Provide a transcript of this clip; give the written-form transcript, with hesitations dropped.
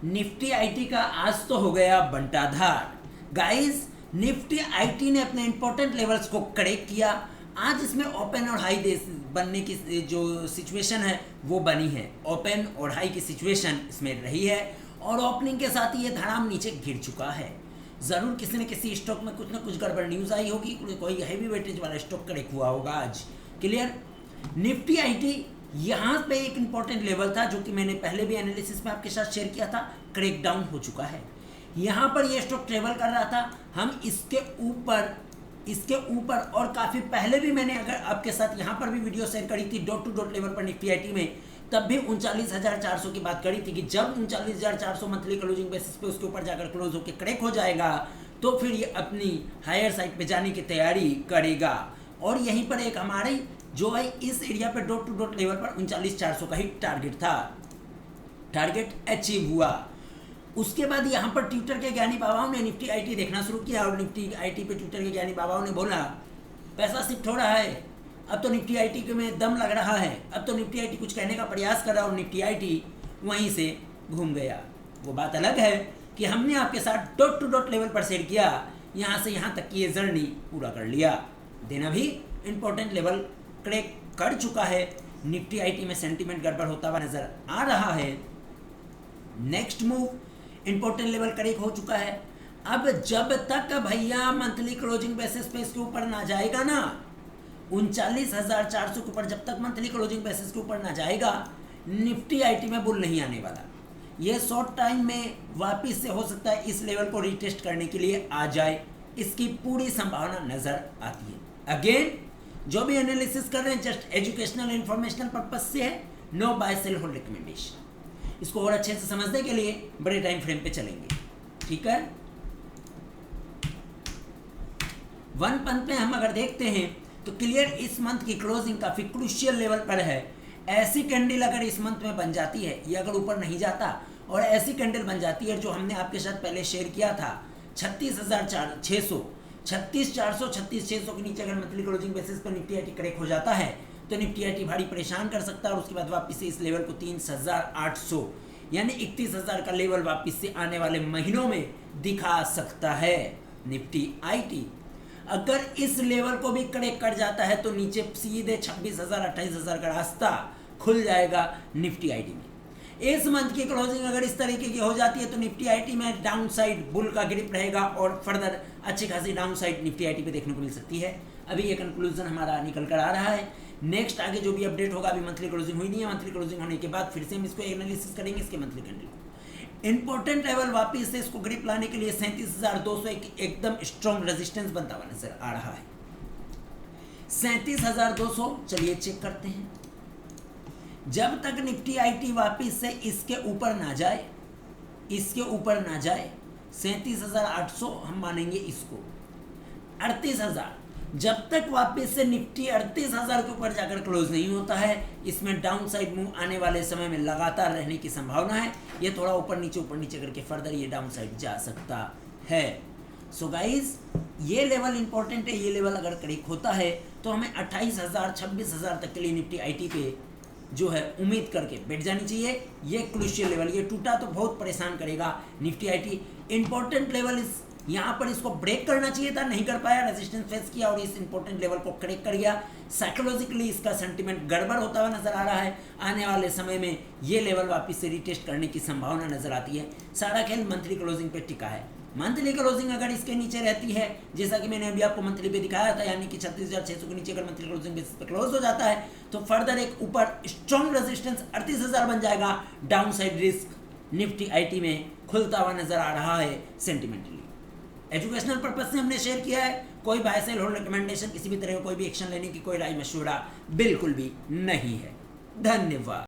Nifty IT का आज तो हो गया बंटाधार। गाइस, निफ्टी आईटी ने अपने इंपॉर्टेंट लेवल्स को क्रैक किया। आज इसमें ओपन और हाई बनने की जो सिचुएशन है वो बनी है। ओपन और हाई की सिचुएशन इसमें रही है और ओपनिंग के साथ ही ये धड़ाम नीचे गिर चुका है। ज़रूर किसी न किसी स्टॉक में कुछ ना कुछ गड़बड़ न्यूज़ आई होगी, कोई हैवी वेटेज वाला स्टॉक क्रैक हुआ होगा आज। क्लियर। निफ्टी आईटी यहाँ पे एक इंपॉर्टेंट लेवल था जो कि मैंने पहले भी एनालिसिस में आपके साथ शेयर किया था, क्रैक डाउन हो चुका है। यहाँ पर ये स्टॉक ट्रेवल कर रहा था, हम इसके ऊपर और काफ़ी पहले भी मैंने अगर आपके साथ यहाँ पर भी वीडियो शेयर करी थी डॉट टू डॉट लेवल पर निफ्टी आईटी में, तब भी 39,400 की बात करी थी कि जब 39,400 मंथली क्लोजिंग बेसिस पे उसके ऊपर जाकर क्लोज होकर क्रैक हो जाएगा तो फिर ये अपनी हायर साइड पे जाने की तैयारी करेगा। और यहीं पर एक हमारे जो है इस एरिया पे डॉट टू डॉट लेवल पर 39,400 का ही टारगेट था, टारगेट अचीव हुआ। उसके बाद यहाँ पर ट्विटर के ज्ञानी बाबाओं ने निफ्टी आईटी देखना शुरू किया और निफ्टी आईटी पे ट्विटर के ज्ञानी बाबाओं ने बोला पैसा शिफ्ट हो रहा है, अब तो निफ्टी आईटी में दम लग रहा है, अब तो निफ्टी आईटी कुछ कहने का प्रयास कर रहा है और निफ्टी आईटी वहीं से घूम गया। वो बात अलग है कि हमने आपके साथ डॉट टू डॉट लेवल पर शेयर किया, यहाँ से यहाँ तक की ये जर्नी पूरा कर लिया। देना भी इंपॉर्टेंट लेवल क्रैक कर चुका है। निफ्टी आईटी में सेंटीमेंट गड़बड़ होता हुआ नजर आ रहा है। Next move, important level crack हो चुका है। अब जब तक भैया मंथली क्लोजिंग बेसिस पे इसके ऊपर ना जाएगा ना, 39,400 के ऊपर जब तक मंथली क्लोजिंग बेसिस के ऊपर ना जाएगा, निफ्टी आईटी में बुल नहीं आने वाला। ये शॉर्ट टाइम में वापस से हो सकता है इस लेवल को रिटेस्ट करने के लिए आ जाए, इसकी पूरी संभावना नजर आती है। अगेन, जो भी एनालिसिस कर रहे हैं जस्ट एजुकेशनल इंफॉर्मेशनल पर्पज से है, no buy sell hold recommendation. इसको और अच्छे से समझने के लिए बड़े टाइम फ्रेम पे चलेंगे, ठीक है। वन मंथ में हम अगर देखते हैं तो क्लियर इस मंथ की क्लोजिंग काफी क्रूशियल लेवल पर है। ऐसी कैंडल अगर इस मंथ में बन जाती है, ये अगर ऊपर नहीं जाता और ऐसी कैंडल बन जाती है जो हमने आपके साथ पहले शेयर किया था 36,600, 36,400, 36,600 के नीचे अगर मंथली क्लोजिंग बेसिस पर निफ्टी आईटी क्रैक हो जाता है तो निफ्टी आईटी भारी परेशान कर सकता है और उसके बाद वापस से इस लेवल को 30,800 यानी 31,000 का लेवल वापस से आने वाले महीनों में दिखा सकता है निफ्टी आईटी। अगर इस लेवल को भी क्रैक कर जाता है तो नीचे सीधे 26,000 28,000 का रास्ता खुल जाएगा निफ्टी आईटी में। इस मंथ की क्लोजिंग अगर इस तरीके की हो जाती है तो निफ्टी आईटी में डाउन साइड बुल का ग्रिप रहेगा और फर्दर अच्छी खासी डाउन साइड निफ्टी आईटी पे देखने को मिल सकती है। अभी ये कंक्लूजन हमारा निकल कर आ रहा है। नेक्स्ट आगे जो भी अपडेट होगा, अभी मंथली क्लोजिंग हुई नहीं है, मंथली क्लोजिंग होने के बाद फिर से हम इसको एनालिसिस करेंगे इसके मंथली कैंडल को। इंपॉर्टेंट लेवल वापिस से इसको ग्रिप लाने के लिए 37,200 एकदम स्ट्रॉन्ग रेजिस्टेंस बनता हुआ नजर आ रहा है। 37,200 चलिए चेक करते हैं। जब तक निफ्टी आईटी वापिस से इसके ऊपर ना जाए, 37,800 हम मानेंगे इसको, 38,000 जब तक वापस से निफ्टी 38,000 के ऊपर जाकर क्लोज नहीं होता है, इसमें डाउन साइड मूव आने वाले समय में लगातार रहने की संभावना है। ये थोड़ा ऊपर नीचे करके फर्दर ये डाउन साइड जा सकता है। सो गाइज, ये लेवल इंपॉर्टेंट है। ये लेवल अगर क्रैक होता है तो हमें 28,000 26,000 तक के लिए निफ्टी आईटी पे जो है उम्मीद करके बैठ जानी चाहिए। ये क्रूशियल लेवल, ये टूटा तो बहुत परेशान करेगा निफ्टी आईटी। इंपॉर्टेंट लेवल इस यहाँ पर इसको ब्रेक करना चाहिए था, नहीं कर पाया, रेजिस्टेंस फेस किया और इस इंपॉर्टेंट लेवल को क्रैक कर गया। साइकोलॉजिकली इसका सेंटीमेंट गड़बड़ होता हुआ नजर आ रहा है। आने वाले समय में ये लेवल वापस से रिटेस्ट करने की संभावना नजर आती है। सारा खेल मंथली क्लोजिंग पे टिका है। मंथली क्लोजिंग अगर इसके नीचे रहती है, जैसा कि मैंने अभी आपको मंथली पे दिखाया था, यानी कि 36,600 के नीचे अगर मंथली क्लोजिंग बेसिस पे क्लोज हो जाता है तो फर्दर एक ऊपर स्ट्रॉन्ग रेजिस्टेंस 38,000 बन जाएगा। Down side risk Nifty IT में खुलता हुआ नजर आ रहा है सेंटिमेंटली। एजुकेशनल पर्पज से हमने शेयर किया है, कोई बाय सेल होल्ड रिकमेंडेशन, किसी भी तरह का कोई भी एक्शन लेने की कोई राय मशवरा बिल्कुल भी नहीं है। धन्यवाद।